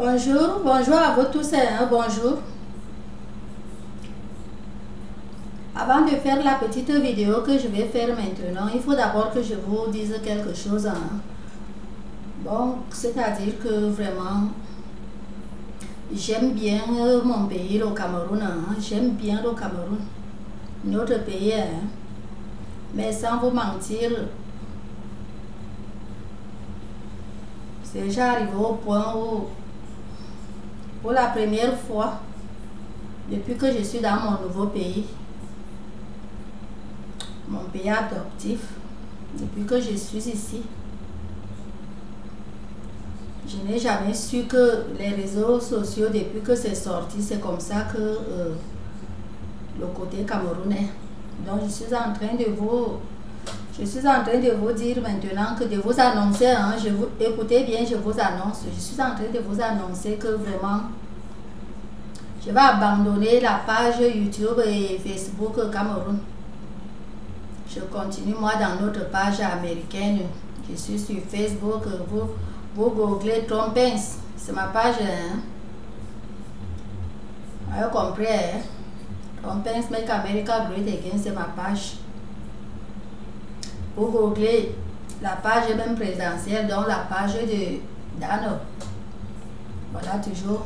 Bonjour, bonjour à vous tous, bonjour. Avant de faire la petite vidéo que je vais faire maintenant, il faut d'abord que je vous dise quelque chose. Bon, c'est-à-dire que vraiment, j'aime bien mon pays, le Cameroun. J'aime bien le Cameroun, notre pays. Mais sans vous mentir, c'est déjà arrivé au point où, pour la première fois, depuis que je suis dans mon nouveau pays, mon pays adoptif, depuis que je suis ici, je n'ai jamais su que les réseaux sociaux, depuis que c'est sorti, c'est comme ça que le côté camerounais. Donc je suis en train de vous dire maintenant que de vous annoncer, écoutez bien, je vous annonce, je suis en train de vous annoncer que vraiment, je vais abandonner la page YouTube et Facebook Cameroun. Je continue moi dans notre page américaine. Je suis sur Facebook. Vous googlez Trompens. C'est ma page. Vous avez compris? Trompens Make America Great Again. C'est ma page. Vous googlez la page même présidentielle, donc la page de Dano. Voilà toujours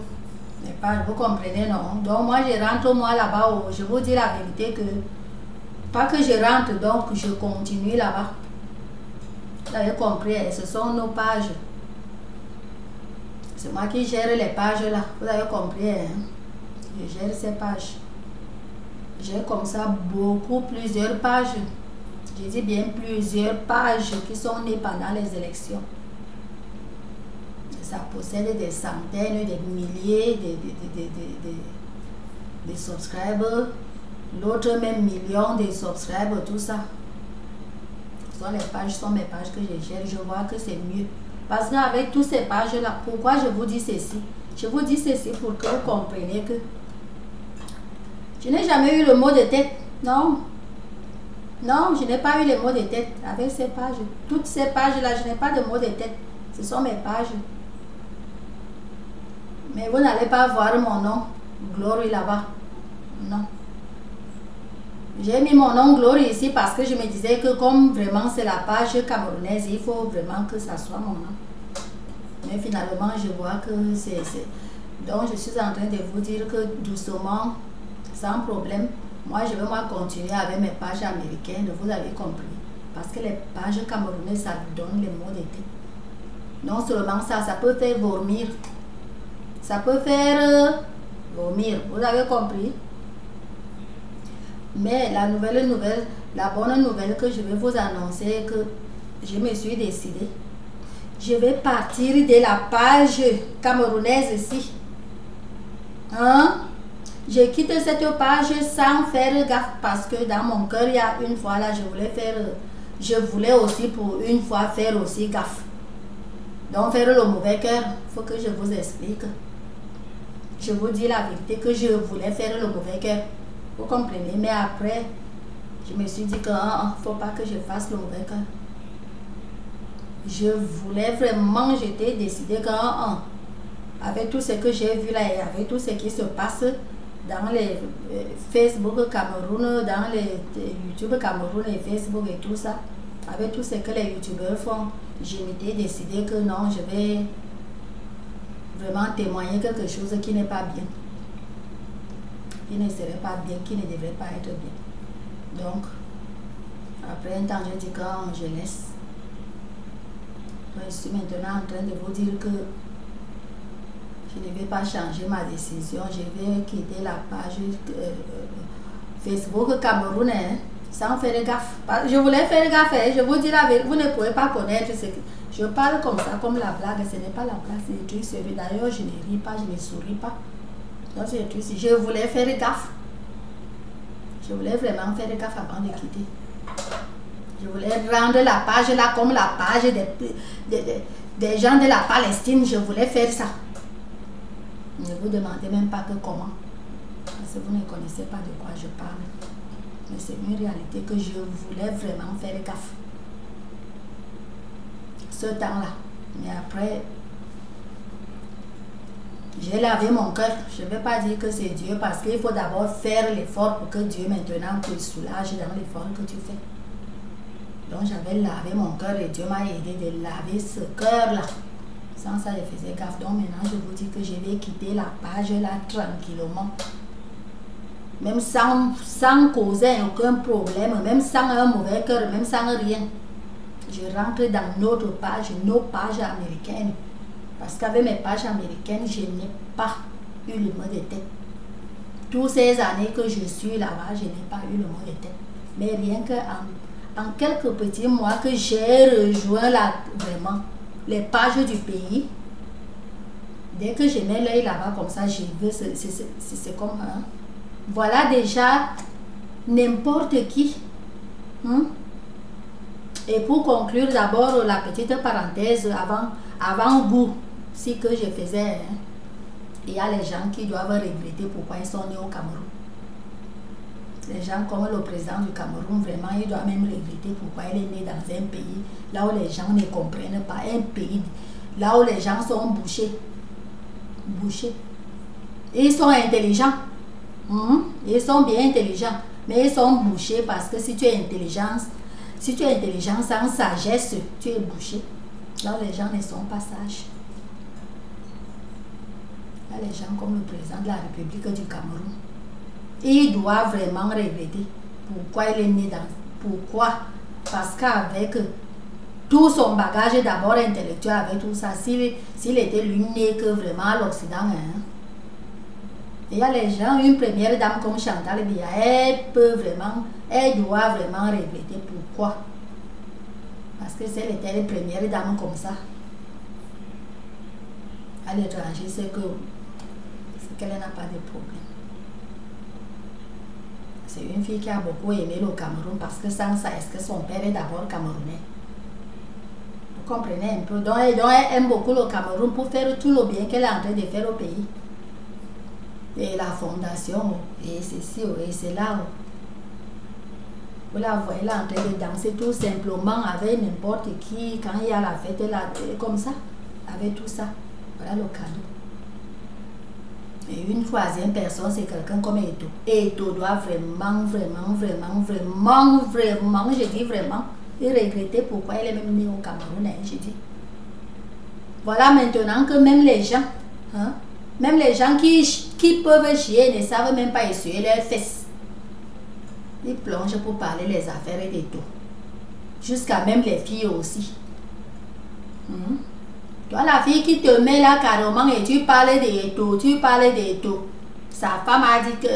les pages. Vous comprenez, non? Donc moi je rentre moi là-bas. Je vous dis la vérité que pas que je rentre, donc je continue là-bas. Vous avez compris, ce sont nos pages. C'est moi qui gère les pages là. Vous avez compris, je gère ces pages. J'ai comme ça plusieurs pages. Je dis bien plusieurs pages qui sont nées pendant les élections. Ça possède des centaines, des milliers de subscribers. L'autre même millions de subscribers, tout ça. Ce sont mes pages que je gère. Je vois que c'est mieux. Parce qu'avec toutes ces pages-là, pourquoi je vous dis ceci? Je vous dis ceci pour que vous compreniez que je n'ai jamais eu le mot de tête. Non. Non, je n'ai pas eu le mot de tête avec ces pages. Toutes ces pages-là, je n'ai pas de mot de tête. Ce sont mes pages. Mais vous n'allez pas voir mon nom, Glory, là-bas. Non. J'ai mis mon nom Glory ici parce que je me disais que comme vraiment c'est la page camerounaise, il faut vraiment que ça soit mon nom. Mais finalement, je vois que c'est... Donc, je suis en train de vous dire que doucement, sans problème, moi, je vais continuer avec mes pages américaines, vous avez compris. Parce que les pages camerounaises, ça donne les mots de tête. Non seulement ça, ça peut faire vomir. Ça peut faire vomir, vous avez compris? Mais la bonne nouvelle que je vais vous annoncer, que je me suis décidée. Je vais partir de la page camerounaise ici. Je quitte cette page sans faire gaffe parce que dans mon cœur, il y a une fois là, je voulais aussi pour une fois faire aussi gaffe. Donc faire le mauvais cœur, il faut que je vous explique. Je vous dis la vérité que je voulais faire le mauvais cœur. Vous comprenez? Mais après, je me suis dit que ne faut pas que je fasse le mauvais cœur. Je voulais vraiment, j'étais décidée que avec tout ce que j'ai vu là et avec tout ce qui se passe dans les Facebook Cameroun, dans les YouTube Cameroun et Facebook et tout ça, avec tout ce que les youtubeurs font, je m'étais décidée que non, je vais vraiment témoigner quelque chose qui n'est pas bien. Qui ne serait pas bien, qui ne devrait pas être bien. Donc, après un temps, je dis que je laisse. Je suis maintenant en train de vous dire que je ne vais pas changer ma décision. Je vais quitter la page Facebook Cameroun sans faire gaffe. Je voulais faire gaffe, je vous dis la vérité, vous ne pouvez pas connaître ce que... Je parle comme ça, comme la blague, ce n'est pas la blague, c'est des trucs sérieux. D'ailleurs, je ne ris pas, je ne souris pas. Donc, je voulais faire gaffe. Je voulais vraiment faire gaffe avant de quitter. Je voulais rendre la page là comme la page des gens de la Palestine. Je voulais faire ça. Ne vous demandez même pas que comment. Parce que vous ne connaissez pas de quoi je parle. Mais c'est une réalité que je voulais vraiment faire gaffe. Ce temps-là. Mais après, J'ai lavé mon cœur. Je ne vais pas dire que c'est Dieu parce qu'il faut d'abord faire l'effort pour que Dieu maintenant te soulage dans l'effort que tu fais. Donc j'avais lavé mon cœur et Dieu m'a aidé de laver ce cœur-là. Sans ça, je faisais gaffe. Donc maintenant, je vous dis que je vais quitter la page là tranquillement. Même sans causer aucun problème, même sans un mauvais cœur, même sans rien. Je rentre dans notre page, nos pages américaines. Parce qu'avec mes pages américaines, je n'ai pas eu le mot de tête. Toutes ces années que je suis là-bas, je n'ai pas eu le mot de tête. Mais rien qu'en quelques petits mois que j'ai rejoint vraiment les pages du pays, dès que je mets l'œil là-bas comme ça, je veux, c'est comme... Hein? Voilà déjà n'importe qui. Et pour conclure d'abord la petite parenthèse avant goût, si que je faisais, hein, il y a les gens qui doivent regretter pourquoi ils sont nés au Cameroun. Les gens comme le président du Cameroun, vraiment, il doit même regretter pourquoi il est né dans un pays là où les gens ne comprennent pas, un pays là où les gens sont bouchés. Et ils sont intelligents. Ils sont bien intelligents, mais ils sont bouchés parce que si tu es intelligent sans sagesse, tu es bouché. Là, les gens ne sont pas sages. Là, les gens comme le président de la République du Cameroun, il doit vraiment regretter pourquoi il est né dans... Pourquoi? Parce qu'avec tout son bagage d'abord intellectuel, avec tout ça, s'il était lui né que vraiment à l'Occident, hein, il y a les gens, une première dame comme Chantal Biya, elle doit vraiment regretter pourquoi. Parce que si elle était une première dame comme ça, à l'étranger, c'est qu'elle n'a pas de problème. C'est une fille qui a beaucoup aimé le Cameroun parce que sans ça, est-ce que son père est d'abord camerounais? Vous comprenez un peu? Donc elle aime beaucoup le Cameroun pour faire tout le bien qu'elle est en train de faire au pays. Et la fondation, et ceci, et cela. Vous la voyez là en train de danser tout simplement avec n'importe qui, quand il y a la fête là, comme ça, avec tout ça. Voilà le cadeau. Et une troisième personne, c'est quelqu'un comme Eto. Eto doit vraiment, je dis vraiment, il regretter pourquoi il est même né au Cameroun, hein, je dis. Voilà maintenant que même les gens, hein, même les gens qui peuvent chier ne savent même pas essuyer leurs fesses. Ils plongent pour parler les affaires et des taux. Jusqu'à même les filles aussi. Toi, la fille qui te met là carrément et tu parles des taux, Sa femme a dit que,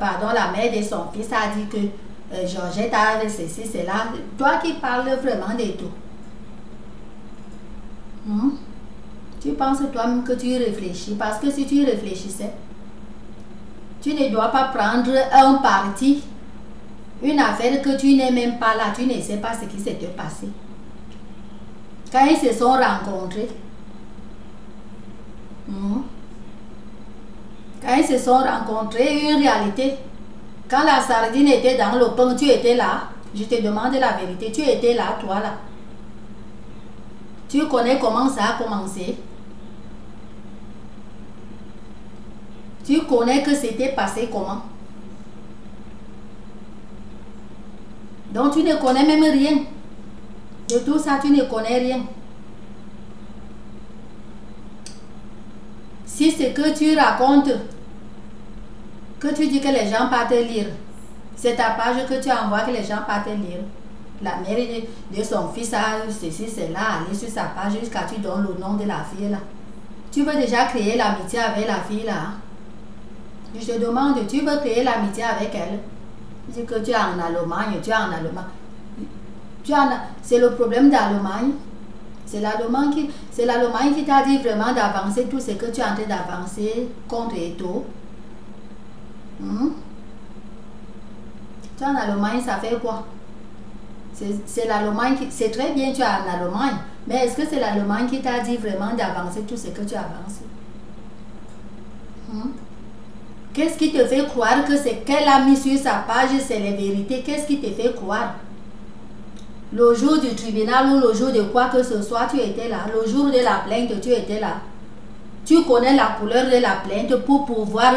pardon, la mère de son fils a dit que Georgette a ceci, cela. Toi qui parles vraiment des taux. Tu penses toi-même que tu réfléchis, parce que si tu réfléchissais, tu ne dois pas prendre un parti, une affaire que tu n'es même pas là, tu ne sais pas ce qui s'est passé. Quand ils se sont rencontrés, une réalité, quand la sardine était dans le pain, tu étais là, je te demande la vérité, tu étais là, toi là. Tu connais comment ça a commencé? Tu connais que c'était passé comment? Donc tu ne connais même rien. De tout ça, tu ne connais rien. Si ce que tu racontes, que tu dis que les gens partent lire, c'est ta page que tu envoies que les gens partent lire. La mère de son fils a ceci, cela, aller sur sa page jusqu'à tu donnes le nom de la fille là. Tu veux déjà créer l'amitié avec la fille là? Je te demande, tu veux créer l'amitié avec elle? Tu dis que tu es en Allemagne, c'est le problème d'Allemagne. C'est l'Allemagne qui t'a dit vraiment d'avancer tout ce que tu es en train d'avancer contre Eto. Tu es en Allemagne, ça fait quoi? C'est l'Allemagne qui... C'est très bien, tu es en Allemagne. Mais est-ce que c'est l'Allemagne qui t'a dit vraiment d'avancer tout ce que tu avances? Qu'est-ce qui te fait croire que c'est qu'elle a mis sur sa page, c'est les vérités? Qu'est-ce qui te fait croire? Le jour du tribunal ou le jour de quoi que ce soit, tu étais là. Le jour de la plainte, tu étais là. Tu connais la couleur de la plainte pour pouvoir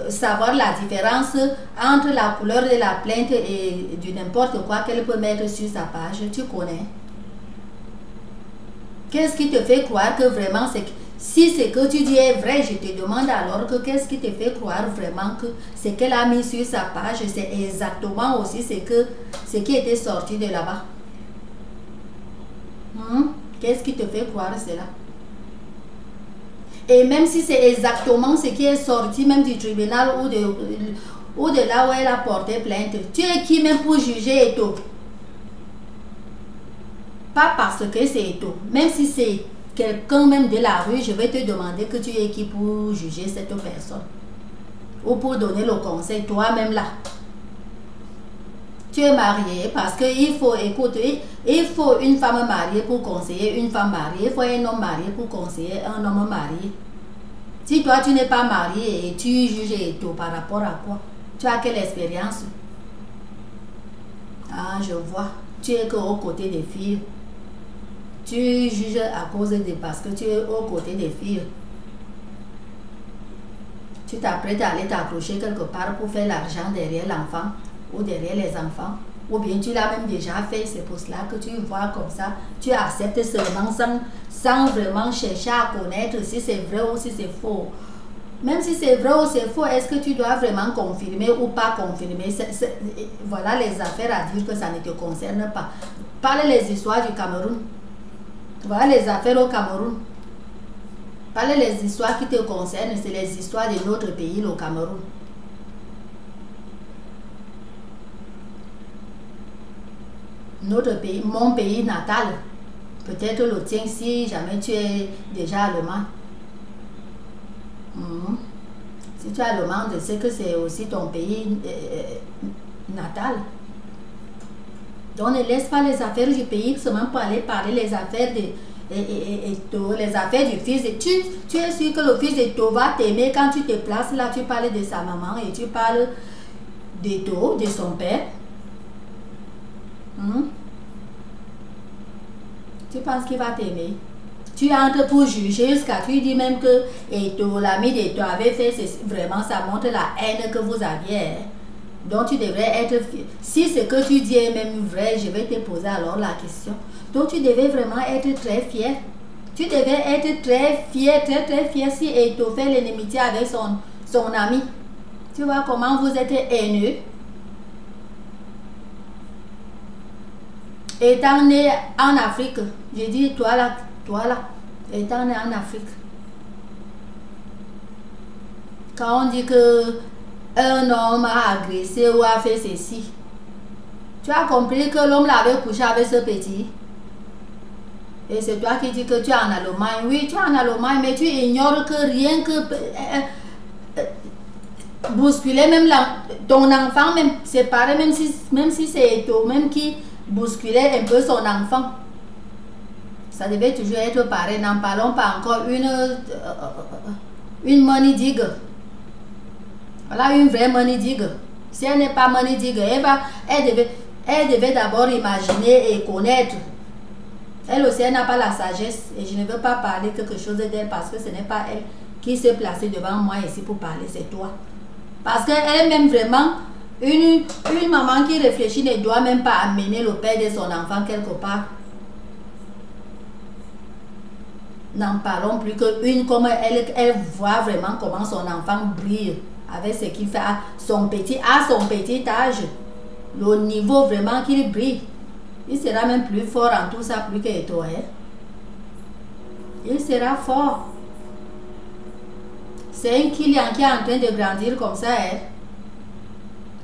savoir la différence entre la couleur de la plainte et du n'importe quoi qu'elle peut mettre sur sa page. Tu connais. Qu'est-ce qui te fait croire que vraiment c'est... Si ce que tu dis est vrai, je te demande alors que qu'est-ce qui te fait croire vraiment que ce qu'elle a mis sur sa page, c'est exactement aussi ce qui était sorti de là-bas. Qu'est-ce qui te fait croire cela? Et même si c'est exactement ce qui est sorti même du tribunal ou de là où elle a porté plainte, tu es qui même pour juger Eto? Pas parce que c'est Eto. Même si c'est quelqu'un même de la rue, je vais te demander que tu es qui pour juger cette personne. Ou pour donner le conseil, toi-même là. Tu es marié parce qu'il faut, écouter, il faut une femme mariée pour conseiller une femme mariée. Il faut un homme marié pour conseiller un homme marié. Si toi tu n'es pas marié et tu juges tout par rapport à quoi? Tu as quelle expérience? Ah, je vois. Tu es qu'aux côtés des filles. Tu juges à cause de... parce que tu es aux côtés des filles. Tu t'apprêtes à aller t'accrocher quelque part pour faire l'argent derrière l'enfant ou derrière les enfants. Ou bien tu l'as même déjà fait, c'est pour cela que tu vois comme ça. Tu acceptes seulement sans vraiment chercher à connaître si c'est vrai ou si c'est faux. Même si c'est vrai ou c'est faux, est-ce que tu dois vraiment confirmer ou pas confirmer? Voilà les affaires à dire que ça ne te concerne pas. Parle les histoires du Cameroun. Voilà les affaires au Cameroun. Parle les histoires qui te concernent, c'est les histoires de notre pays, le Cameroun. Notre pays, mon pays natal. Peut-être le tien si jamais tu es déjà allemand. Si tu es allemand, je sais que c'est aussi ton pays natal. Donc ne laisse pas les affaires du pays seulement pour aller parler les affaires les affaires du fils. Tu es sûr que le fils de Eto va t'aimer quand tu te places là, tu parles de sa maman et tu parles d'Eto, de son père. Tu penses qu'il va t'aimer? Tu entres pour juger jusqu'à tu dis même que Eto, l'ami d'Eto avait fait, vraiment ça montre la haine que vous aviez. Donc tu devrais être fier. Si ce que tu dis est même vrai, je vais te poser alors la question. Donc tu devais vraiment être très fier. Tu devais être très fier, très fier si Eto fait l'inimitié avec son ami. Tu vois comment vous êtes haineux. Étant né en Afrique, je dis toi là, étant né en Afrique. Quand on dit que un homme a agressé ou a fait ceci, tu as compris que l'homme l'avait couché avec ce petit. Et c'est toi qui dis que tu es en Allemagne. Oui, tu es en Allemagne, mais tu ignores que rien que bousculer même ton enfant, même c'est pareil, même si c'est Eto, même qui bousculait un peu son enfant. Ça devait toujours être pareil. N'en parlons pas encore. Une money digger. Voilà une vraie money digger. Si elle n'est pas money digger, elle devait d'abord imaginer et connaître. Elle aussi, elle n'a pas la sagesse. Et je ne veux pas parler quelque chose d'elle parce que ce n'est pas elle qui s'est placée devant moi ici pour parler, c'est toi. Parce qu'elle est même vraiment une maman qui réfléchit ne doit même pas amener le père de son enfant quelque part. N'en parlons plus qu'une comme elle voit vraiment comment son enfant brille avec ce qu'il fait à son petit âge. Le niveau vraiment qu'il brille. Il sera même plus fort en tout ça plus que toi. Il sera fort. C'est un Kylian qui est en train de grandir comme ça.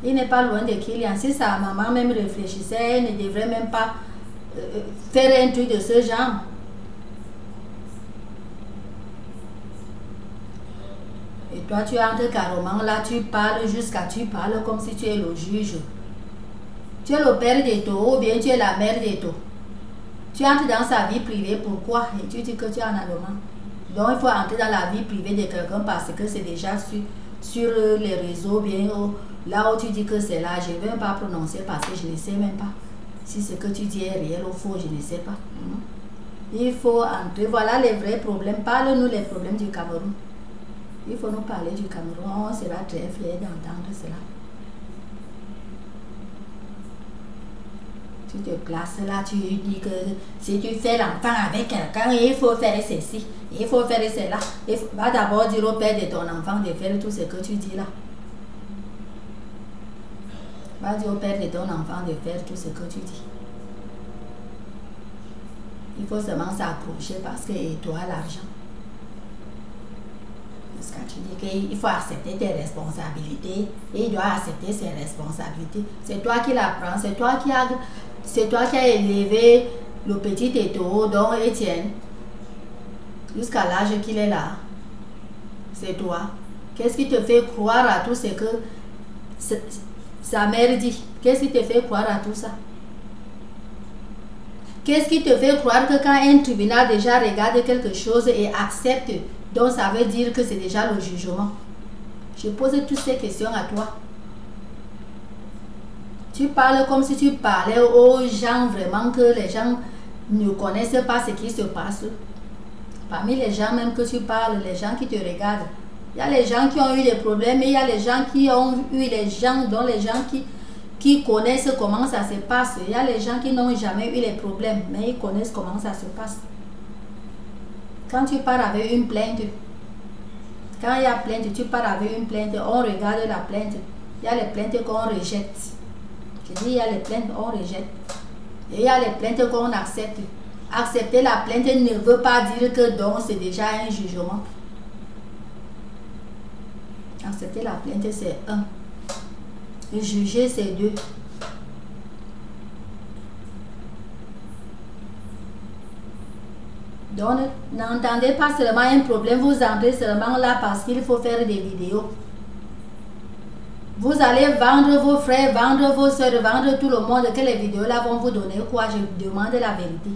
Il n'est pas loin de Kylian. Si sa maman même réfléchissait, elle ne devrait même pas faire un truc de ce genre. Et toi, tu entres carrément là, tu parles tu parles comme si tu es le juge. Tu es le père d'Eto ou bien tu es la mère d'Eto. Tu entres dans sa vie privée, pourquoi? Et tu dis que tu es en allemand. Donc il faut entrer dans la vie privée de quelqu'un parce que c'est déjà sur les réseaux, bien là où tu dis que c'est là. Je ne vais même pas prononcer parce que je ne sais même pas si ce que tu dis est réel ou faux, je ne sais pas. Il faut entrer. Voilà les vrais problèmes. Parle-nous les problèmes du Cameroun. Il faut nous parler du Cameroun. On sera très fiers d'entendre cela. Tu te places là, tu dis que si tu fais l'enfant avec quelqu'un, il faut faire ceci, il faut faire cela. Va d'abord dire au père de ton enfant de faire tout ce que tu dis là. Va dire au père de ton enfant de faire tout ce que tu dis. Il faut seulement s'accrocher parce qu'il doit l'argent. Parce que tu dis qu'il faut accepter tes responsabilités et il doit accepter ses responsabilités. C'est toi qui l'apprends, c'est toi qui as élevé le petit Eto, dont Étienne, jusqu'à l'âge qu'il est là. C'est toi. Qu'est-ce qui te fait croire à tout ce que sa mère dit? Qu'est-ce qui te fait croire à tout ça? Qu'est-ce qui te fait croire que quand un tribunal déjà regarde quelque chose et accepte, donc ça veut dire que c'est déjà le jugement? Je pose toutes ces questions à toi. Tu parles comme si tu parlais aux gens vraiment que les gens ne connaissent pas ce qui se passe. Parmi les gens même que tu parles, les gens qui te regardent, il y a les gens qui ont eu des problèmes et il y a les gens qui ont eu les gens, dont les gens qui connaissent comment ça se passe. Il y a les gens qui n'ont jamais eu les problèmes, mais ils connaissent comment ça se passe. Quand tu pars avec une plainte, quand il y a plainte, tu pars avec une plainte, on regarde la plainte. Il y a les plaintes qu'on rejette. Je dis, il y a les plaintes qu'on rejette. Et il y a les plaintes qu'on accepte. Accepter la plainte ne veut pas dire que donc c'est déjà un jugement. Accepter la plainte, c'est un. Et juger, c'est deux. Donc, n'entendez pas seulement un problème, vous entrez seulement là parce qu'il faut faire des vidéos. Vous allez vendre vos frères, vendre vos soeurs, vendre tout le monde, que les vidéos là vont vous donner quoi? Je demande la vérité.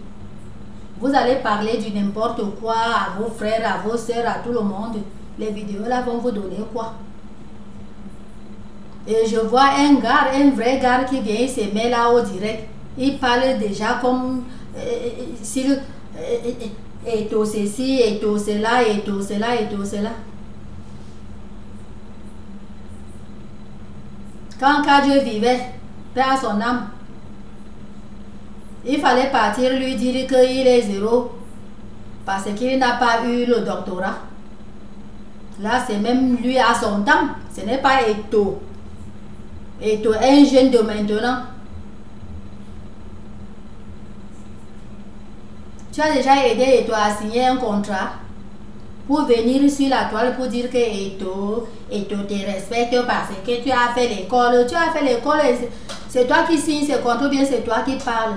Vous allez parler du n'importe quoi à vos frères, à vos soeurs, à tout le monde. Les vidéos là vont vous donner quoi? Et je vois un gars, un vrai gars qui vient, il se met là au direct. Il parle déjà comme s'il est tout ceci, et tout cela, et tout cela, et tout cela. Quand Dieu vivait, paix à son âme, il fallait partir lui dire qu'il est zéro parce qu'il n'a pas eu le doctorat. Là, c'est même lui à son temps. Ce n'est pas Eto. Eto, un jeune de maintenant. Tu as déjà aidé Eto à signer un contrat pour venir sur la toile pour dire que Eto te respecte parce que tu as fait l'école. Tu as fait l'école, c'est toi qui signes ce contrat ou bien c'est toi qui parles.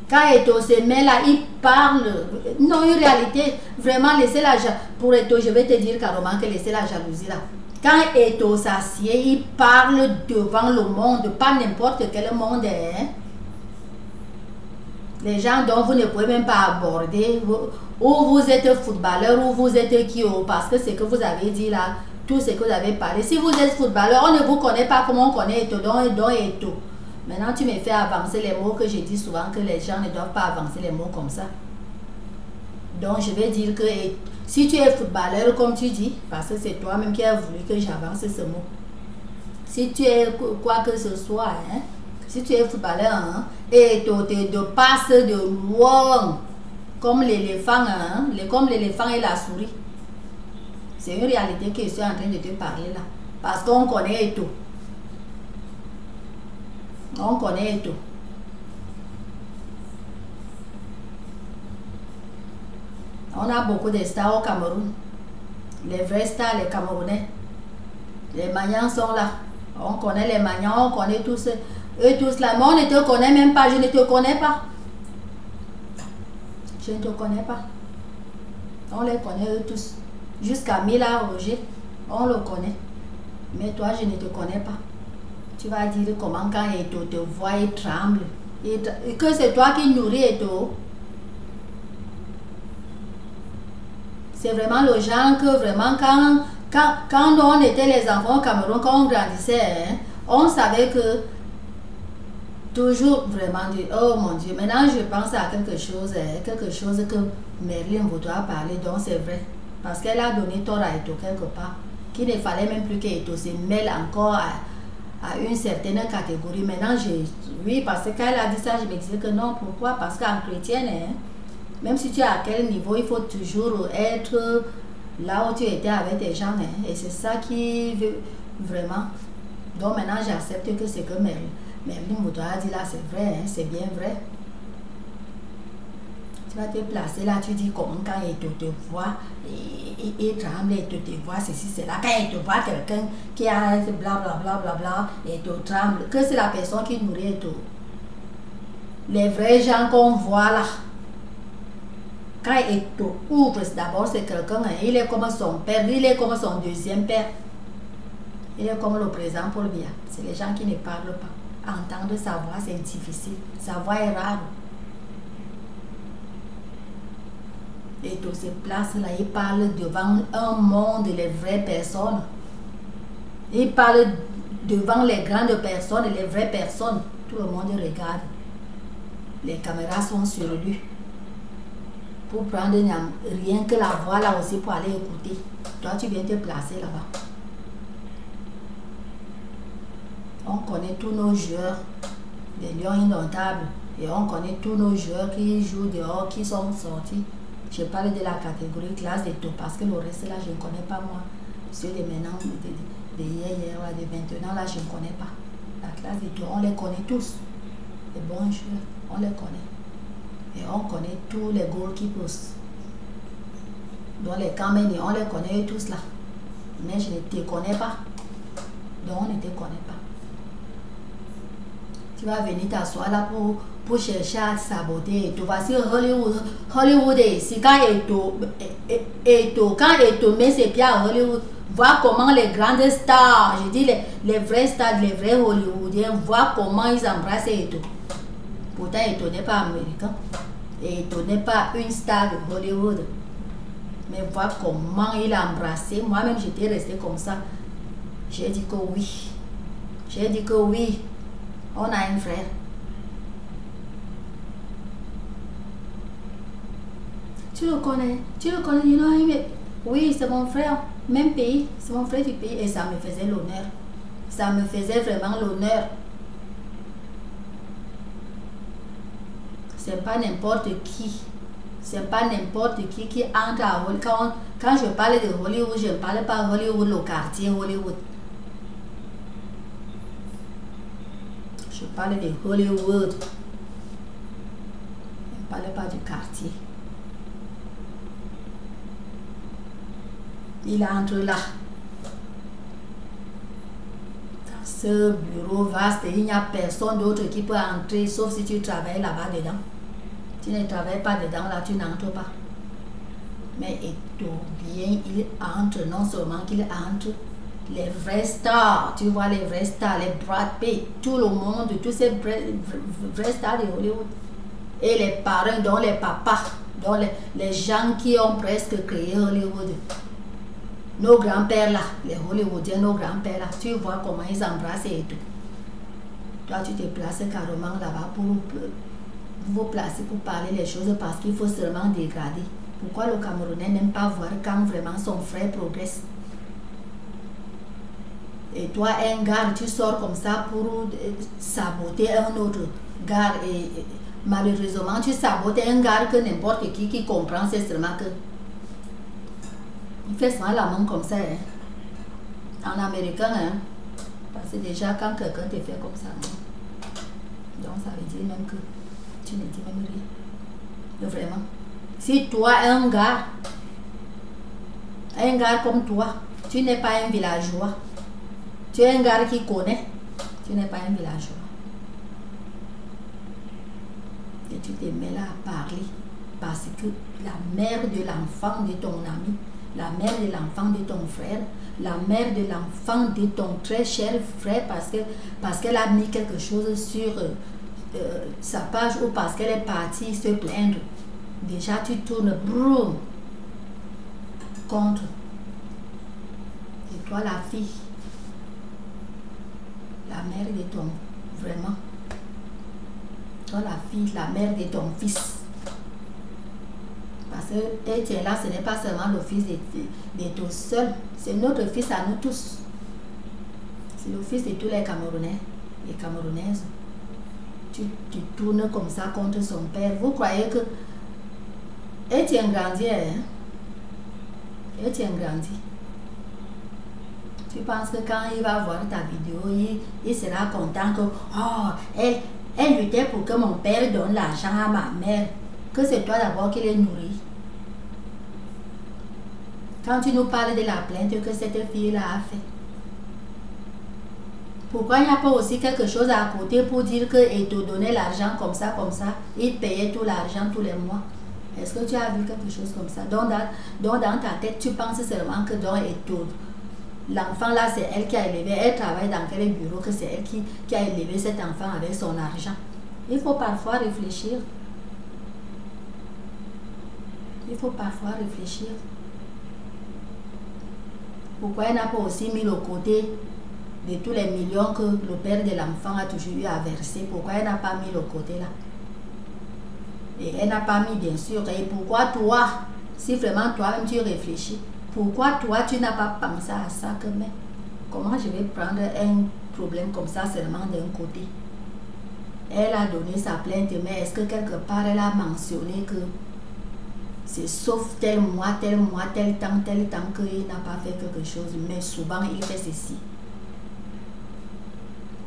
Quand Eto se met là, il parle. Non, en réalité, vraiment, laissez la jalousie. Pour Eto, je vais te dire carrément que laissez la jalousie là. Quand Eto s'assied, il parle devant le monde, pas n'importe quel monde. Hein? Les gens dont vous ne pouvez même pas aborder, ou vous êtes footballeur, ou vous êtes qui, parce que c'est que vous avez dit là, tout ce que vous avez parlé. Si vous êtes footballeur, on ne vous connaît pas comme on connaît Eto, donc Eto. Maintenant, tu me fais avancer les mots que je dis souvent que les gens ne doivent pas avancer les mots comme ça. Donc, je vais dire que si tu es footballeur, comme tu dis, parce que c'est toi-même qui as voulu que j'avance ce mot. Si tu es quoi que ce soit, hein, si tu es footballeur, hein, et tu te passes de loin, comme l'éléphant, hein, comme l'éléphant et la souris. C'est une réalité que je suis en train de te parler là. Parce qu'on connaît tout. On connaît tout. On a beaucoup de stars au Cameroun. Les vrais stars, les Camerounais. Les Magnans sont là. On connaît les Magnans, on connaît tous eux tous là. Mais on ne te connaît même pas. Je ne te connais pas. Je ne te connais pas. On les connaît eux tous. Jusqu'à Mila Roger, on le connaît. Mais toi, je ne te connais pas. Tu vas dire comment quand Eto te voit, il tremble. Et que c'est toi qui nourris Eto. C'est vraiment le genre que vraiment quand on était les enfants au Cameroun, quand on grandissait, hein, on savait que toujours vraiment dire, oh mon Dieu, maintenant je pense à quelque chose que Merlin voudra parler, donc c'est vrai. Parce qu'elle a donné tort à Eto quelque part, qu'il ne fallait même plus qu'Eto se mêle encore à une certaine catégorie. Maintenant, oui, parce que quand elle a dit ça, je me disais que non, pourquoi? Parce qu'en chrétienne, hein, même si tu es à quel niveau, il faut toujours être là où tu étais avec tes gens. Hein, et c'est ça qui veut vraiment. Donc maintenant, j'accepte que c'est que Merlin Moudra a dit là, c'est vrai, hein, c'est bien vrai. Tu vas te placer là, tu dis comment quand il te voit, il tremble, il te voit ceci, c'est là. Quand il te voit quelqu'un qui a blablabla, et te tremble, que c'est la personne qui nourrit et tout. Les vrais gens qu'on voit là, quand il te ouvre, d'abord c'est quelqu'un, hein, il est comme son père, il est comme son deuxième père. Il est comme le président Paul Biya. C'est les gens qui ne parlent pas. Entendre sa voix, c'est difficile. Sa voix est rare. Et toutes ces places-là, il parle devant un monde, les vraies personnes. Il parle devant les grandes personnes, les vraies personnes. Tout le monde regarde. Les caméras sont sur lui. Pour prendre rien que la voix là aussi pour aller écouter. Toi, tu viens te placer là-bas. On connaît tous nos joueurs des Lions Indomptables et on connaît tous nos joueurs qui jouent dehors, qui sont sortis. Je parle de la catégorie classe de tout parce que le reste là, je ne connais pas moi. Ceux de maintenant, de hier, de maintenant là, je ne connais pas. La classe de tout, on les connaît tous. Les bons joueurs, on les connaît. Et on connaît tous les goalkeepers. Donc les caméras, on les connaît tous là. Mais je ne te connais pas. Donc on ne te connaît pas. Tu vas venir t'asseoir là pour chercher à saboter. Tu voici Hollywood est ici. Quand Eto met ses pieds à Hollywood, vois comment les grandes stars, je dis les vrais stars, les vrais Hollywoodiens, vois comment ils embrassent Eto. Pourtant, Eto n'est pas américain. Eto n'est pas une star de Hollywood. Mais vois comment il a embrassé. Moi-même, j'étais restée comme ça. J'ai dit que oui. J'ai dit que oui. On a un frère. Tu le connais, you know him. Oui, c'est mon frère, même pays, c'est mon frère du pays. Et ça me faisait l'honneur. Ça me faisait vraiment l'honneur. C'est pas n'importe qui. C'est pas n'importe qui entre à Hollywood. Quand je parle de Hollywood, je ne parle pas Hollywood, le quartier Hollywood. Je parle de Hollywood. Je ne parle pas du quartier. Il entre là. Dans ce bureau vaste, il n'y a personne d'autre qui peut entrer, sauf si tu travailles là-bas dedans. Tu ne travailles pas dedans, là, tu n'entres pas. Mais Eto bien, il entre, non seulement qu'il entre, les vrais stars, tu vois les vrais stars, les Brad Pitt, tout le monde, tous ces vrais stars de Hollywood. Et les parents, dont les papas, dont les gens qui ont presque créé Hollywood. Nos grands-pères là, les Hollywoodiens, nos grands-pères là, tu vois comment ils embrassent et tout. Toi, tu te places carrément là-bas pour vous placer pour parler les choses parce qu'il faut seulement dégrader. Pourquoi le Camerounais n'aime pas voir quand vraiment son frère progresse? Et toi, un gars, tu sors comme ça pour saboter un autre gars. Et malheureusement, tu sabotes un gars que n'importe qui comprend, c'est seulement que il fait souvent la main comme ça. Hein. En américain, hein, parce que déjà quand quelqu'un te fait comme ça, hein, donc ça veut dire même que tu ne dis même rien. Vraiment. Si toi, un gars comme toi, tu n'es pas un villageois, tu es un gars qui connaît, tu n'es pas un villageois. Et tu te mets là à parler parce que la mère de l'enfant de ton ami, la mère de l'enfant de ton frère, la mère de l'enfant de ton très cher frère parce qu'elle a mis quelque chose sur sa page ou parce qu'elle est partie se plaindre. Déjà tu tournes broum contre. Et toi la fille, la mère de ton, vraiment, Dans la fille, la mère de ton fils. Parce que Etienne là, ce n'est pas seulement le fils de tous seuls, c'est notre fils à nous tous. C'est le fils de tous les Camerounais et Camerounaises. Tu tournes comme ça contre son père. Vous croyez que Etienne grandit, hein? Etienne grandit. Tu penses que quand il va voir ta vidéo, il sera content que oh, elle luttait pour que mon père donne l'argent à ma mère, que c'est toi d'abord qui les nourrit. Quand tu nous parles de la plainte que cette fille-là a fait, pourquoi il n'y a pas aussi quelque chose à côté pour dire qu'il te donnait l'argent comme ça, il payait tout l'argent tous les mois? Est-ce que tu as vu quelque chose comme ça? Donc dans ta tête, tu penses seulement que l'enfant là, c'est elle qui a élevé, elle travaille dans quel bureau, que c'est elle qui a élevé cet enfant avec son argent. Il faut parfois réfléchir. Il faut parfois réfléchir. Pourquoi elle n'a pas aussi mis le côté de tous les millions que le père de l'enfant a toujours eu à verser? Pourquoi elle n'a pas mis le côté là? Et elle n'a pas mis, bien sûr. Et pourquoi toi, si vraiment toi-même tu réfléchis, pourquoi toi tu n'as pas pensé à ça que mais comment je vais prendre un problème comme ça seulement d'un côté? Elle a donné sa plainte, mais est-ce que quelque part elle a mentionné que c'est sauf tel mois, tel temps qu'il n'a pas fait quelque chose, mais souvent il fait ceci.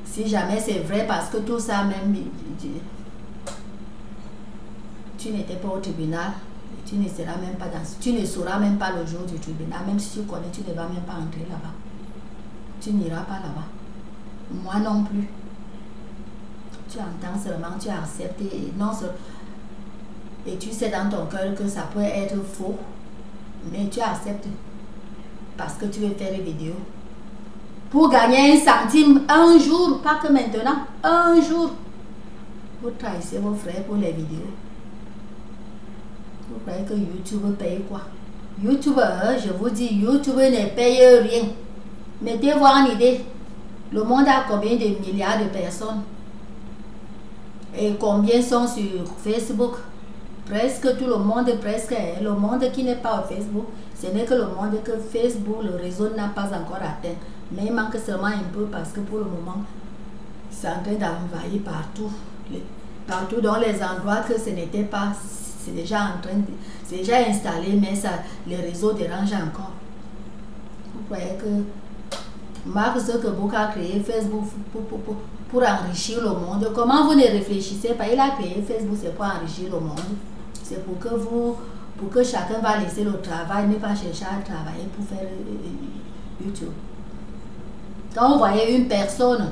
Si jamais c'est vrai, parce que tout ça même, tu n'étais pas au tribunal, tu ne seras même pas tu ne sauras même pas le jour du tribunal, même si tu connais, tu ne vas même pas entrer là-bas. Tu n'iras pas là-bas. Moi non plus. Tu entends seulement, tu acceptes et tu sais dans ton cœur que ça peut être faux, mais tu acceptes parce que tu veux faire des vidéos. Pour gagner 1 centime un jour, pas que maintenant, un jour, vous trahissez vos frères pour les vidéos. Vous croyez que YouTube paye quoi? YouTube, je vous dis, YouTube ne paye rien. Mettez-vous en idée. Le monde a combien de milliards de personnes? Et combien sont sur Facebook? Presque tout le monde, presque. Le monde qui n'est pas au Facebook, ce n'est que le monde que Facebook, le réseau n'a pas encore atteint. Mais il manque seulement un peu parce que pour le moment, c'est en train d'envahir partout. Partout dans les endroits que ce n'était pas, c'est déjà en train de, c'est déjà installé, mais ça, les réseaux dérangent encore. Vous voyez que Mark Zuckerberg a créé Facebook pour enrichir le monde. Comment vous ne réfléchissez pas? Il a créé Facebook, c'est pour enrichir le monde. C'est pour que chacun va laisser le travail, ne pas chercher à travailler pour faire YouTube. Quand vous voyez une personne,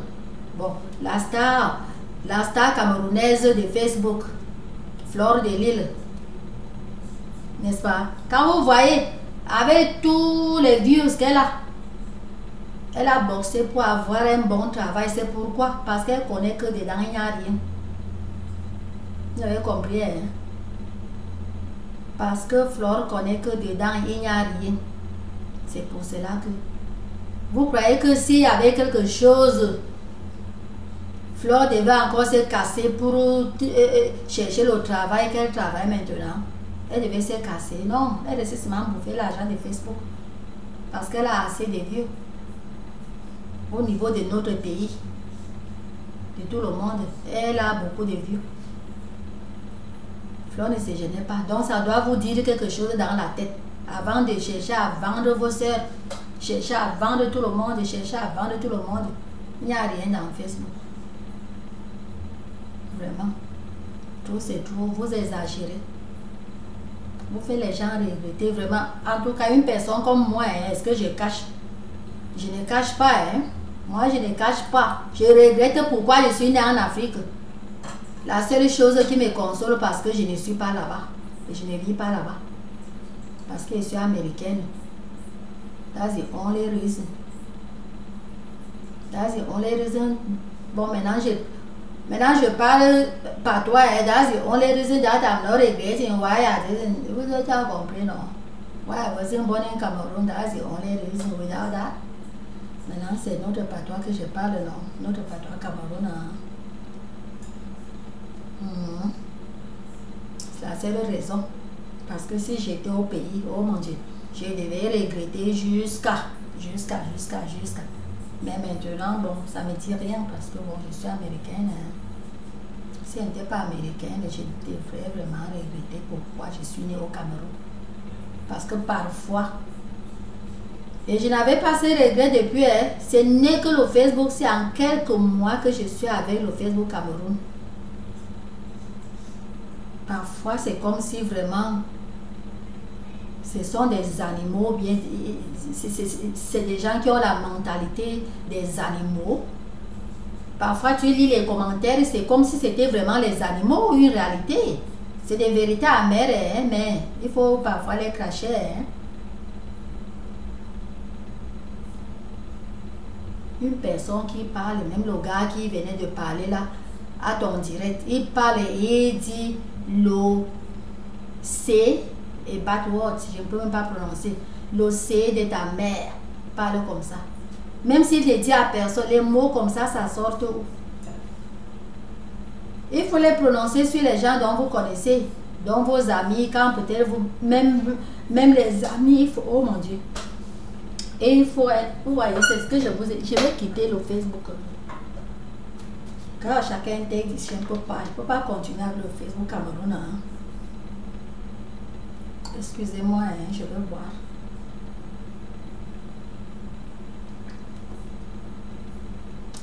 bon, la star camerounaise de Facebook, Flore de Lille, n'est-ce pas? Quand vous voyez, avec tous les views qu'elle a, elle a bossé pour avoir un bon travail. C'est pourquoi? Parce qu'elle connaît que dedans il n'y a rien. Vous avez compris, hein? Parce que Flore connaît que dedans il n'y a rien. C'est pour cela que vous croyez que s'il y avait quelque chose, Flore devait encore se casser pour chercher le travail qu'elle travaille maintenant. Elle devait se casser. Non, elle essaie seulement de bouffer l'argent de Facebook. Parce qu'elle a assez de vieux. Au niveau de notre pays, de tout le monde, elle a beaucoup de vieux. Flore ne se gênait pas. Donc ça doit vous dire quelque chose dans la tête. Avant de chercher à vendre vos soeurs, chercher à vendre tout le monde, chercher à vendre tout le monde, il n'y a rien dans Facebook. Vraiment. Tout c'est trop, vous exagérez. Vous faites les gens regretter vraiment. En tout cas, une personne comme moi, est-ce que je cache? Je ne cache pas, hein. Moi, je ne cache pas. Je regrette pourquoi je suis née en Afrique. La seule chose qui me console, parce que je ne suis pas là-bas. Et je ne vis pas là-bas. Parce que je suis américaine. That's the only reason. That's the only reason. Bon, maintenant je parle patois. That's the only reason that I'm not regretting why I didn't. Vous avez compris, non? Why I wasn't born in Cameroon. That's the only reason. Without that. Maintenant, c'est notre patois que je parle, non? Notre patois camerounais. C'est la seule raison. Parce que si j'étais au pays, oh mon Dieu, je devais regretter jusqu'à. Mais maintenant, bon, ça ne me dit rien parce que bon, je suis américaine. Hein. Si je n'étais pas américaine, je devrais vraiment regretter pourquoi je suis née au Cameroun. Parce que parfois, et je n'avais pas ces regrets depuis, hein, ce n'est que le Facebook, c'est en quelques mois que je suis avec le Facebook Cameroun. Parfois, c'est comme si vraiment, ce sont des animaux, bien, c'est des gens qui ont la mentalité des animaux. Parfois, tu lis les commentaires, c'est comme si c'était vraiment les animaux ou une réalité. C'est des vérités amères, hein, mais il faut parfois les cracher. Hein. Une personne qui parle, même le gars qui venait de parler là, à ton direct, il parle et il dit le C et backward, je ne peux même pas prononcer. Le C de ta mère, parle comme ça. Même s'il te dit à personne, les mots comme ça sort où? Il faut les prononcer sur les gens dont vous connaissez, dont vos amis, quand peut-être vous, même les amis, il faut, oh mon Dieu. Et il faut être, vous voyez, c'est ce que je vous ai dit, je vais quitter le Facebook. Car chacun dit, je ne peux pas continuer avec le Facebook Cameroun. Hein. Excusez-moi, hein, je vais voir.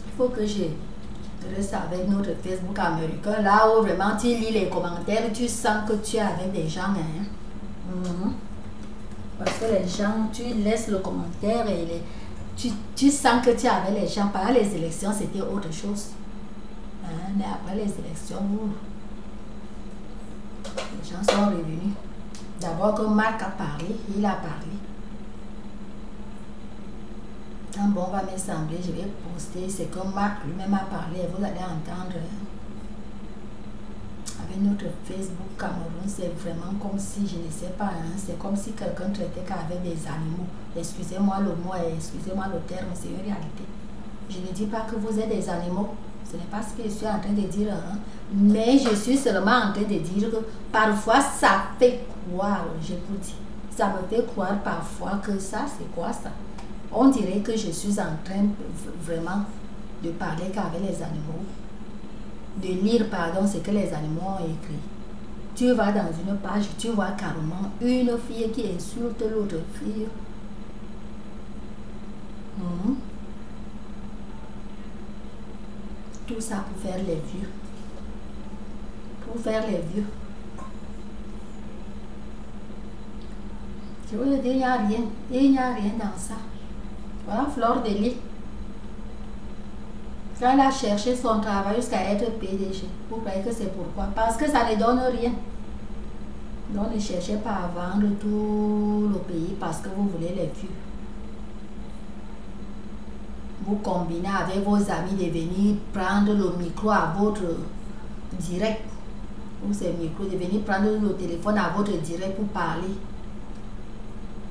Il faut que je reste avec notre Facebook américain, là où vraiment tu lis les commentaires, tu sens que tu es avec des gens. Hein. Parce que les gens, tu laisses le commentaire et tu sens que tu es avec les gens. Pendant les élections, c'était autre chose. Hein, mais après les élections, les gens sont revenus. D'abord, quand Marc a parlé, il a parlé. Quand bon va me sembler, je vais poster ce que Marc lui-même a parlé. Vous allez entendre. Avec notre Facebook Cameroun, c'est vraiment comme si, je ne sais pas, hein, c'est comme si quelqu'un traitait qu'avec des animaux. Excusez-moi le mot, excusez-moi le terme, c'est une réalité. Je ne dis pas que vous êtes des animaux. Ce n'est pas ce que je suis en train de dire. Hein. Mais je suis seulement en train de dire que parfois ça fait croire, je vous dis. Ça me fait croire parfois que ça, c'est quoi ça? On dirait que je suis en train vraiment de parler qu'avec les animaux. De lire, pardon, ce que les animaux ont écrit. Tu vas dans une page, tu vois carrément une fille qui insulte l'autre fille. Tout ça pour faire les vues. Pour faire les vues. Je veux dire, il n'y a rien. Il n'y a rien dans ça. Voilà Fleur de Lys. Quand elle a cherché son travail jusqu'à être PDG, vous croyez que c'est pourquoi? Parce que ça ne donne rien. Donc ne cherchez pas à vendre tout le pays parce que vous voulez les vues. Vous combinez avec vos amis de venir prendre le micro à votre direct. Ou c'est le micro, de venir prendre le téléphone à votre direct pour parler.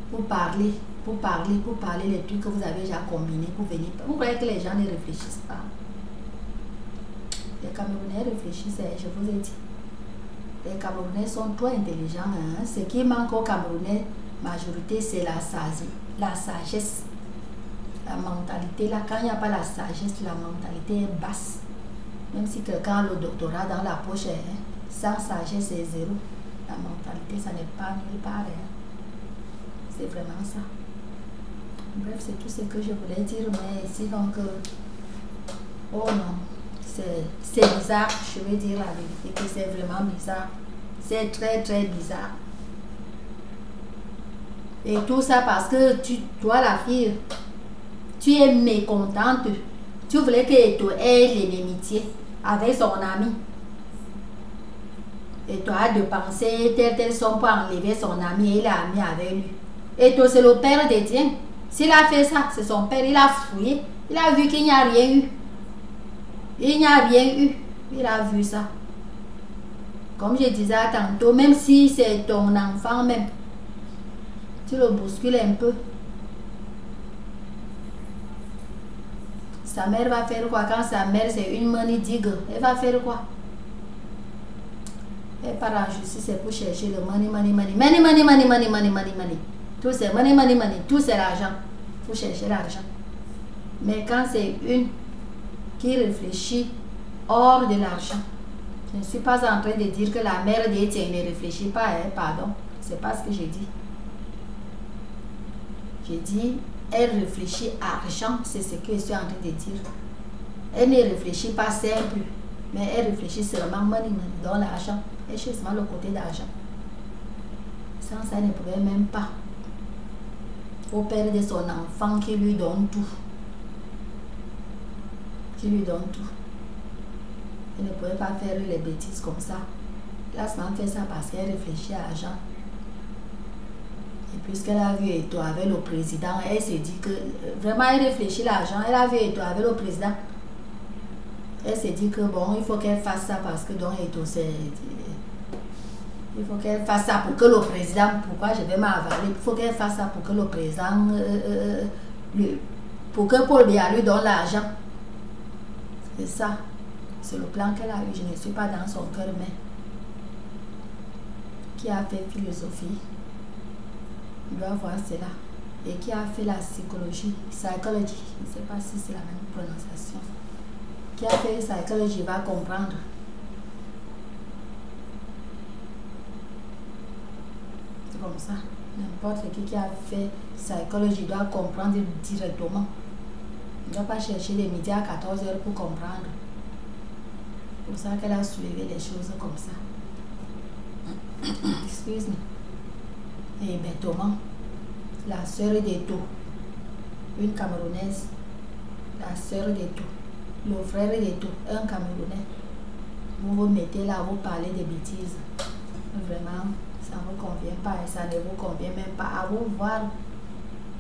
Pour parler les trucs que vous avez déjà combinés pour venir. Vous croyez que les gens ne réfléchissent pas? Les Camerounais réfléchissent, je vous ai dit. Les Camerounais sont trop intelligents. Hein? Ce qui manque aux Camerounais, majorité, c'est la sagesse. La mentalité, là, quand il n'y a pas la sagesse, la mentalité est basse. Même si quelqu'un a le doctorat dans la poche, hein, sans sagesse, c'est zéro. La mentalité, ça n'est pas nulle part. Hein. C'est vraiment ça. Bref, c'est tout ce que je voulais dire, mais ici, donc, oh non, c'est bizarre, je vais dire la vérité, que c'est vraiment bizarre. C'est très, très bizarre. Et tout ça parce que toi, la fille, tu es mécontente. Tu voulais que tu aies l'inimitié avec son ami. Et tu as dépensé telle somme pour enlever son ami et il est ami avec lui. Et toi, c'est le père des tiens. S'il a fait ça, c'est son père, il a fouillé. Il a vu qu'il n'y a rien eu. Il n'y a rien eu. Il a vu ça. Comme je disais tantôt, même si c'est ton enfant même, tu le bouscules un peu. Sa mère va faire quoi? Quand sa mère c'est une money digger, elle va faire quoi? Et par en justice, c'est pour chercher le money, money, money, money, money, money, money, money, money, money. Tout c'est money, money, money, tout c'est l'argent. Il faut chercher l'argent. Mais quand c'est une qui réfléchit hors de l'argent, je ne suis pas en train de dire que la mère d'Étienne ne réfléchit pas, hein, pardon. C'est pas ce que j'ai dit. J'ai dit, elle réfléchit argent, c'est ce que je suis en train de dire. Elle ne réfléchit pas simple, mais elle réfléchit seulement money, money, dans l'argent. Elle cherche seulement le côté d'argent. Sans ça, elle ne pourrait même pas. Au père de son enfant qui lui donne tout. Qui lui donne tout. Elle ne pourrait pas faire les bêtises comme ça. La semaine fait ça parce qu'elle réfléchit à l'argent. Et puisqu'elle a vu Eto avec le président, elle s'est dit que vraiment elle réfléchit à l'argent. Elle a vu Eto avec le président. Elle s'est dit que bon, il faut qu'elle fasse ça parce que donc Eto c'est... Il faut qu'elle fasse ça pour que le président... Pourquoi je vais m'avaler? Il faut qu'elle fasse ça pour que le président... pour que Paul Biya lui donne l'argent. C'est ça. C'est le plan qu'elle a eu. Je ne suis pas dans son cœur, mais... Qui a fait philosophie doit voir cela. Et qui a fait la psychologie, psychology, je ne sais pas si c'est la même prononciation. Qui a fait psychologie va comprendre. C'est comme ça. N'importe qui a fait psychologie doit comprendre directement. Il ne doit pas chercher les médias à 14 h pour comprendre. C'est pour ça qu'elle a soulevé les choses comme ça. Excuse-moi. Et bêtement, la sœur d'Eto, une Camerounaise, la sœur d'Eto, le frère d'Eto, un Camerounais, vous vous mettez là, vous parlez de bêtises. Vraiment, ça ne vous convient pas et ça ne vous convient même pas. À vous voir.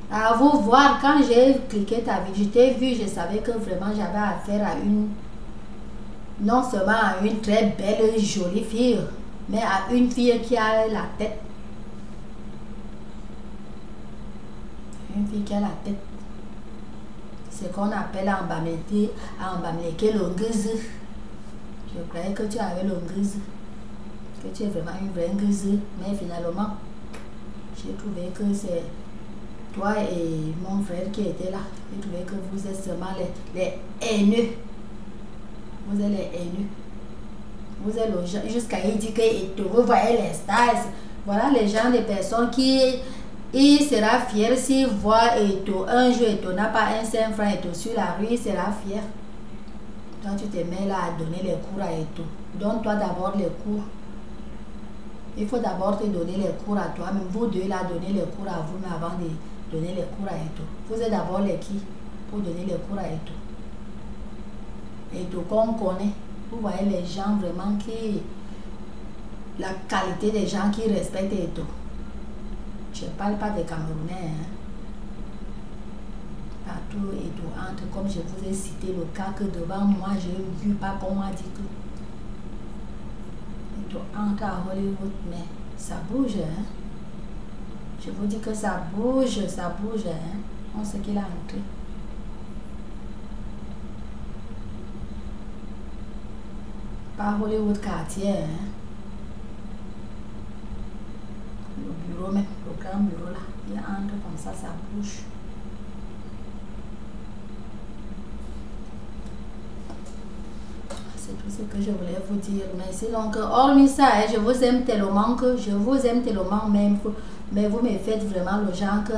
À vous voir, quand j'ai cliqué ta vidéo, je t'ai vu, je savais que vraiment j'avais affaire à une, non seulement à une très belle, jolie fille, mais à une fille qui a la tête. Une fille qui a la tête. C'est qu'on appelle en Bamileke l'ongueuse. Je croyais que tu avais l'ongueuse. Que tu es vraiment une vraie ongueuse. Mais finalement, j'ai trouvé que c'est toi et mon frère qui étaient là. J'ai trouvé que vous êtes seulement les haineux. Vous êtes les haineux. Vous êtes le genre, jusqu'à il dit que vous voyez les stars. Voilà les gens, des personnes qui... Il sera fier s'il voit Eto. Un jour, Eto n'a pas un 5 francs Eto sur la rue, il sera fier. Toi, tu te mets là à donner les cours à Eto. Donne-toi d'abord les cours. Il faut d'abord te donner les cours à toi-même. Vous deux, là, donnez les cours à vous-même avant de donner les cours à Eto. Vous êtes d'abord les qui pour donner les cours à Eto. Eto qu'on connaît. Vous voyez les gens vraiment qui... La qualité des gens qui respectent Eto. Je ne parle pas des Camerounais. Hein. Partout Eto entre, comme je vous ai cité le cas que devant moi, j'ai vu pas qu'on m'a dit que Eto entre à Hollywood, mais ça bouge. Hein. Je vous dis que ça bouge. Hein. On sait qu'il a entré. Pas Hollywood quartier. Hein. Le bureau même, le grand bureau là, il entre comme ça bouge. C'est tout ce que je voulais vous dire. Mais sinon, hormis ça, hein, je vous aime tellement même, mais vous me faites vraiment le genre que...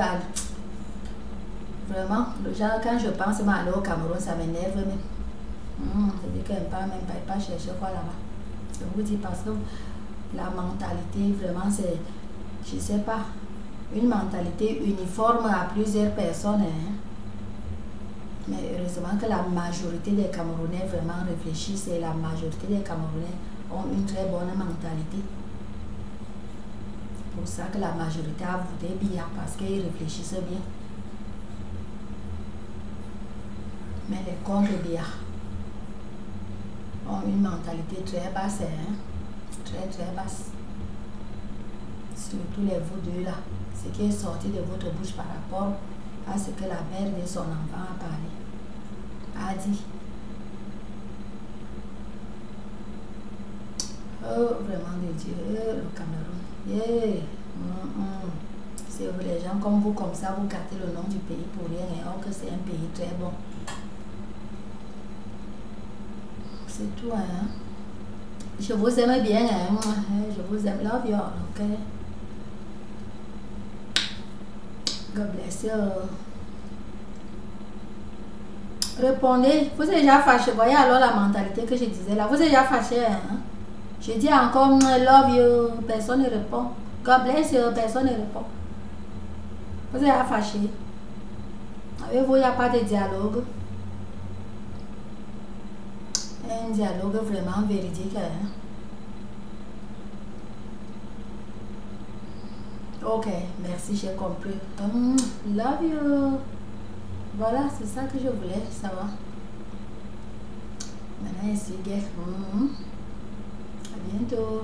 Vraiment, le genre quand je pense à aller au Cameroun, ça m'énerve même. C'est-à-dire qu'elle ne part même pas chercher quoi là-bas. Je vous dis parce que la mentalité, vraiment, c'est... Je ne sais pas, une mentalité uniforme à plusieurs personnes. Hein. Mais heureusement que la majorité des Camerounais vraiment réfléchissent et la majorité des Camerounais ont une très bonne mentalité. C'est pour ça que la majorité a voté bien parce qu'ils réfléchissent bien. Mais les contre bien ont une mentalité très basse. Hein. Très basse. Surtout les vous deux là, ce qui est sorti de votre bouche par rapport à ce que la mère de son enfant a parlé, a dit. Oh, vraiment de Dieu, le Cameroun. Yeah. C'est vrai, les gens comme vous, comme ça, vous gâtez le nom du pays pour rien, et or que c'est un pays très bon. C'est tout, hein. Je vous aime bien, hein. Je vous aime, love you, ok. God bless you. Répondez, vous êtes déjà fâché. Voyez alors la mentalité que je disais là. Vous êtes déjà fâché, hein? Je dis encore love you, personne ne répond. God bless you, personne ne répond. Vous êtes déjà fâché. Avec vous, il n'y a pas de dialogue. Un dialogue vraiment véridique, hein? Ok, merci, j'ai compris. Love you. Voilà, c'est ça que je voulais savoir. Maintenant, ici, à bientôt.